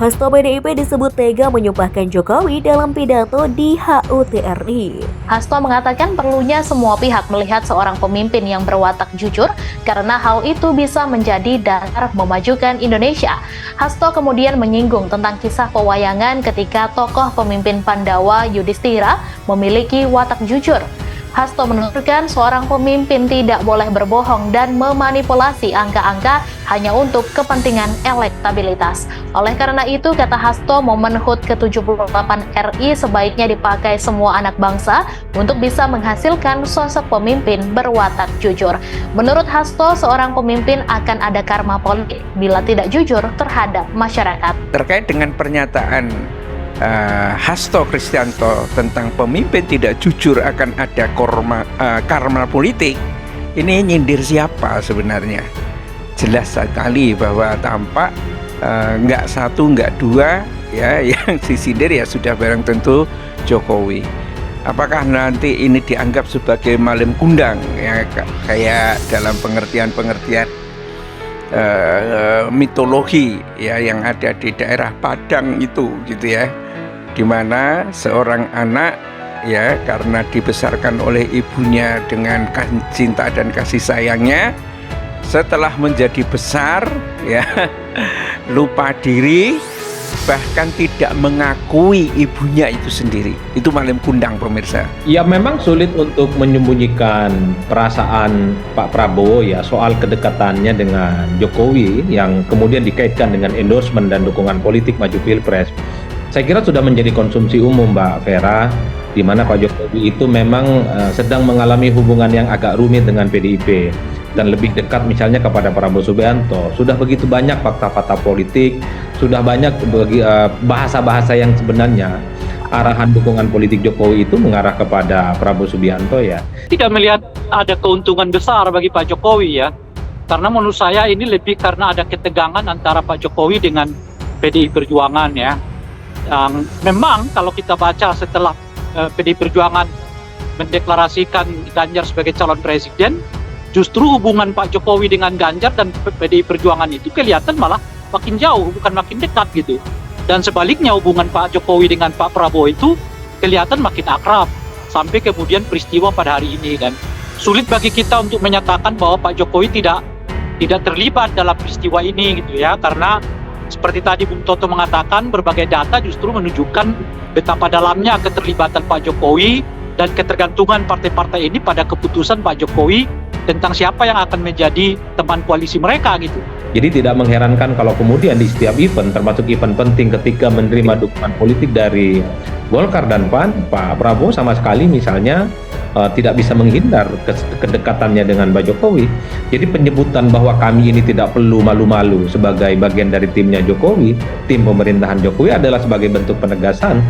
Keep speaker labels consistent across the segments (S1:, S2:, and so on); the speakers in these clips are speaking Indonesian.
S1: Hasto PDIP disebut tega menyumpahkan Jokowi dalam pidato di HUT RI.
S2: Hasto mengatakan perlunya semua pihak melihat seorang pemimpin yang berwatak jujur karena hal itu bisa menjadi dasar memajukan Indonesia. Hasto kemudian menyinggung tentang kisah pewayangan ketika tokoh pemimpin Pandawa Yudhistira memiliki watak jujur. Hasto menuturkan seorang pemimpin tidak boleh berbohong dan memanipulasi angka-angka hanya untuk kepentingan elektabilitas. Oleh karena itu, kata Hasto, momen HUT ke-78 RI sebaiknya dipakai semua anak bangsa untuk bisa menghasilkan sosok pemimpin berwatak jujur. Menurut Hasto, seorang pemimpin akan ada karma politik bila tidak jujur terhadap masyarakat.
S3: Terkait dengan pernyataan Hasto Kristianto tentang pemimpin tidak jujur akan ada karma politik, ini nyindir siapa sebenarnya? Jelas sekali bahwa tampak nggak satu nggak dua ya yang disindir ya sudah barang tentu Jokowi. Apakah nanti ini dianggap sebagai maling kundang ya kayak dalam pengertian mitologi ya yang ada di daerah Padang itu gitu ya, di mana seorang anak ya karena dibesarkan oleh ibunya dengan cinta dan kasih sayangnya, setelah menjadi besar ya lupa diri, bahkan tidak mengakui ibunya itu sendiri. Itu maling kundang, pemirsa.
S4: Ya, memang sulit untuk menyembunyikan perasaan Pak Prabowo ya soal kedekatannya dengan Jokowi yang kemudian dikaitkan dengan endorsement dan dukungan politik maju Pilpres. Saya kira sudah menjadi konsumsi umum, Mbak Vera, di mana Pak Jokowi itu memang sedang mengalami hubungan yang agak rumit dengan PDIP dan lebih dekat misalnya kepada Prabowo Subianto. Sudah begitu banyak fakta-fakta politik, sudah banyak bahasa-bahasa yang sebenarnya arahan dukungan politik Jokowi itu mengarah kepada Prabowo Subianto ya.
S5: Tidak melihat ada keuntungan besar bagi Pak Jokowi ya, karena menurut saya ini lebih karena ada ketegangan antara Pak Jokowi dengan PDI Perjuangan ya. Memang kalau kita baca setelah PDI Perjuangan mendeklarasikan Ganjar sebagai calon presiden, justru hubungan Pak Jokowi dengan Ganjar dan PDI Perjuangan itu kelihatan malah makin jauh, bukan makin dekat gitu. Dan sebaliknya hubungan Pak Jokowi dengan Pak Prabowo itu kelihatan makin akrab, sampai kemudian peristiwa pada hari ini kan. Sulit bagi kita untuk menyatakan bahwa Pak Jokowi tidak terlibat dalam peristiwa ini gitu ya, karena seperti tadi Bung Toto mengatakan, berbagai data justru menunjukkan betapa dalamnya keterlibatan Pak Jokowi dan ketergantungan partai-partai ini pada keputusan Pak Jokowi tentang siapa yang akan menjadi teman koalisi mereka gitu.
S4: Jadi tidak mengherankan kalau kemudian di setiap event, termasuk event penting ketika menerima dukungan politik dari Golkar dan PAN, Pak Prabowo sama sekali misalnya tidak bisa menghindar kedekatannya dengan Pak Jokowi. Jadi penyebutan bahwa kami ini tidak perlu malu-malu sebagai bagian dari timnya Jokowi, tim pemerintahan Jokowi adalah sebagai bentuk penegasan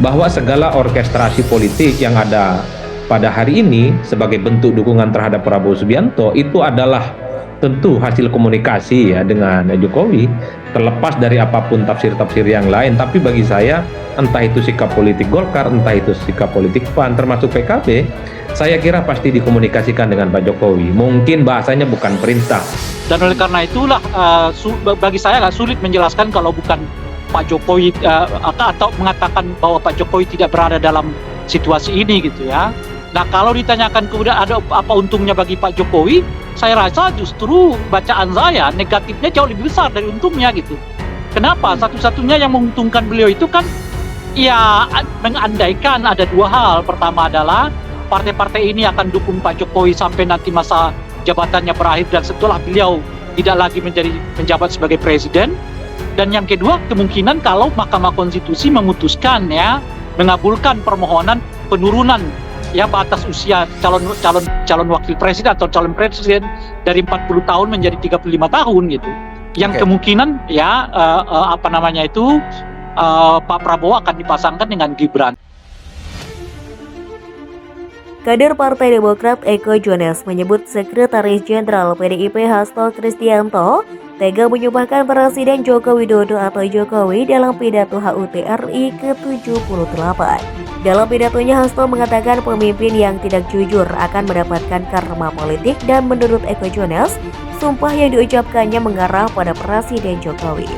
S4: bahwa segala orkestrasi politik yang ada pada hari ini sebagai bentuk dukungan terhadap Prabowo Subianto itu adalah tentu hasil komunikasi ya dengan Jokowi, terlepas dari apapun tafsir-tafsir yang lain. Tapi bagi saya, entah itu sikap politik Golkar, entah itu sikap politik PAN, termasuk PKB, saya kira pasti dikomunikasikan dengan Pak Jokowi. Mungkin bahasanya bukan perintah.
S5: Dan oleh karena itulah bagi saya agak sulit menjelaskan kalau bukan Pak Jokowi atau mengatakan bahwa Pak Jokowi tidak berada dalam situasi ini gitu ya. Nah, kalau ditanyakan kemudian ada apa untungnya bagi Pak Jokowi, saya rasa justru bacaan saya negatifnya jauh lebih besar dari untungnya gitu. Kenapa? Satu-satunya yang menguntungkan beliau itu kan ya mengandaikan ada dua hal. Pertama adalah partai-partai ini akan dukung Pak Jokowi sampai nanti masa jabatannya berakhir dan setelah beliau tidak lagi menjabat sebagai presiden. Dan yang kedua, kemungkinan kalau Mahkamah Konstitusi memutuskan ya mengabulkan permohonan penurunan ya batas usia calon wakil presiden atau calon presiden dari 40 tahun menjadi 35 tahun gitu. Yang kemungkinan ya Pak Prabowo akan dipasangkan dengan Gibran.
S1: Kader Partai Demokrat Eko Jones menyebut Sekretaris Jenderal PDIP Hasto Kristianto tega menyumpahkan Presiden Joko Widodo atau Jokowi dalam pidato HUT RI ke-78. Dalam pidatonya, Hasto mengatakan pemimpin yang tidak jujur akan mendapatkan karma politik dan menurut Eko Jones, sumpah yang diucapkannya mengarah pada Presiden Jokowi.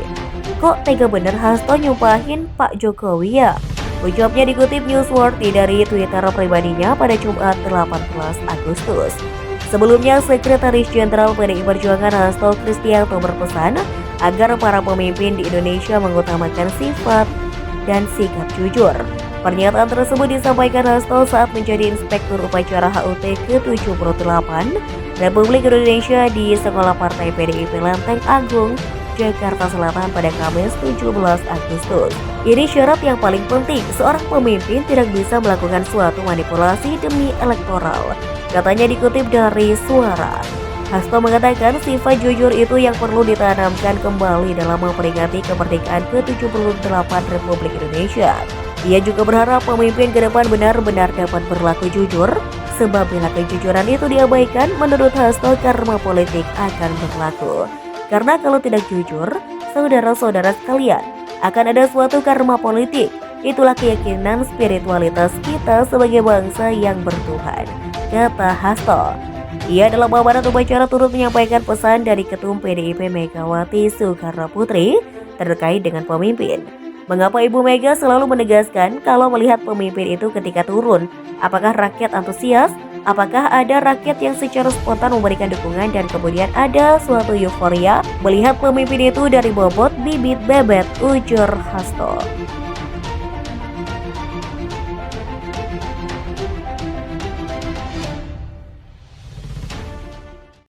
S1: kok tega bener Hasto nyumpahin Pak Jokowi ya? Ucapnya dikutip Newsworthy dari Twitter pribadinya pada Jumat 18 Agustus. Sebelumnya, Sekretaris Jenderal PDI Perjuangan Hasto Kristianto berpesan agar para pemimpin di Indonesia mengutamakan sifat dan sikap jujur. Pernyataan tersebut disampaikan Hasto saat menjadi Inspektur Upacara HUT ke-78 Republik Indonesia di Sekolah Partai PDIP Lenteng Agung, Jakarta Selatan pada Kamis 17 Agustus. Ini syarat yang paling penting, seorang pemimpin tidak bisa melakukan suatu manipulasi demi elektoral, katanya dikutip dari Suara. Hasto mengatakan sifat jujur itu yang perlu ditanamkan kembali dalam memperingati kemerdekaan ke-78 Republik Indonesia. Ia juga berharap pemimpin ke depan benar-benar dapat berlaku jujur, sebab bila kejujuran itu diabaikan, menurut Hasto karma politik akan berlaku. Karena kalau tidak jujur, saudara-saudara sekalian, akan ada suatu karma politik. Itulah keyakinan spiritualitas kita sebagai bangsa yang bertuhan, kata Hasto. Ia dalam paparan upacara turut menyampaikan pesan dari Ketum PDIP Megawati Soekarno Putri terkait dengan pemimpin. Mengapa Ibu Mega selalu menegaskan kalau melihat pemimpin itu ketika turun, apakah rakyat antusias? Apakah ada rakyat yang secara spontan memberikan dukungan dan kemudian ada suatu euforia melihat pemimpin itu dari bobot bibit bebet, ujar Hasto.